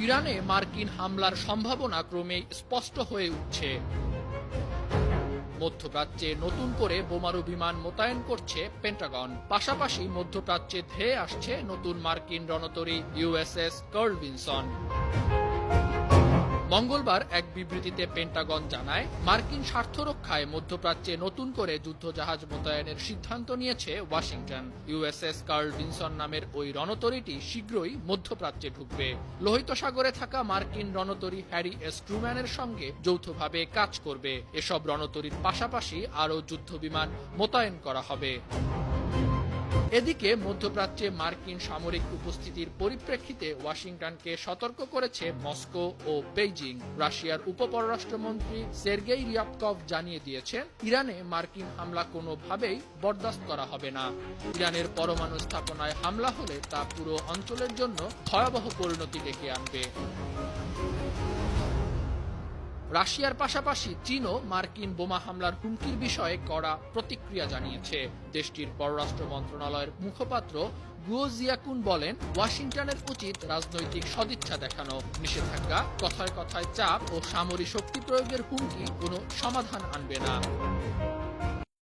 ইরানে মার্কিন হামলার সম্ভাবনা ক্রমেই স্পষ্ট হয়ে উঠছে। মধ্যপ্রাচ্যে নতুন করে বোমারু বিমান মোতায়েন করছে পেন্টাগন। পাশাপাশি মধ্যপ্রাচ্যে ধেয়ে আসছে নতুন মার্কিন রণতরী ইউএসএস কার্ল ভিনসন। মঙ্গলবার এক বিবৃতিতে পেন্টাগন জানায়, মার্কিন স্বার্থ রক্ষায় মধ্যপ্রাচ্যে নতুন করে যুদ্ধজাহাজ মোতায়েনের সিদ্ধান্ত নিয়েছে ওয়াশিংটন। ইউএসএস কার্ল ভিনসন নামের ওই রণতরীটি শীঘ্রই মধ্যপ্রাচ্যে ঢুকবে। লোহিত সাগরে থাকা মার্কিন রণতরী হ্যারি এস ট্রুম্যানের সঙ্গে যৌথভাবে কাজ করবে। এসব রণতরীর পাশাপাশি আরও যুদ্ধবিমান মোতায়েন করা হবে। এদিকে মধ্যপ্রাচ্যে মার্কিন সামরিক উপস্থিতির পরিপ্রেক্ষিতে ওয়াশিংটনকে সতর্ক করেছে মস্কো ও বেইজিং। রাশিয়ার উপপররাষ্ট্রমন্ত্রী সের্গেই রিয়াবকভ জানিয়ে দিয়েছেন, ইরানে মার্কিন হামলা কোনোভাবেই বরদাস্ত করা হবে না। ইরানের পরমাণু স্থাপনায় হামলা হলে তা পুরো অঞ্চলের জন্য ভয়াবহ পরিণতি ডেকে আনবে। রাশিয়ার পাশাপাশি চীনও মার্কিন বোমা হামলার হুমকির বিষয়ে কড়া প্রতিক্রিয়া জানিয়েছে। দেশটির পররাষ্ট্র মন্ত্রণালয়ের মুখপাত্র গুও জিয়াকুন বলেন, ওয়াশিংটনের উচিত রাজনৈতিক সদিচ্ছা দেখানো। নিষেধাজ্ঞা, কথায় কথায় চাপ ও সামরিক শক্তি প্রয়োগের হুমকি কোনো সমাধান আনবে না।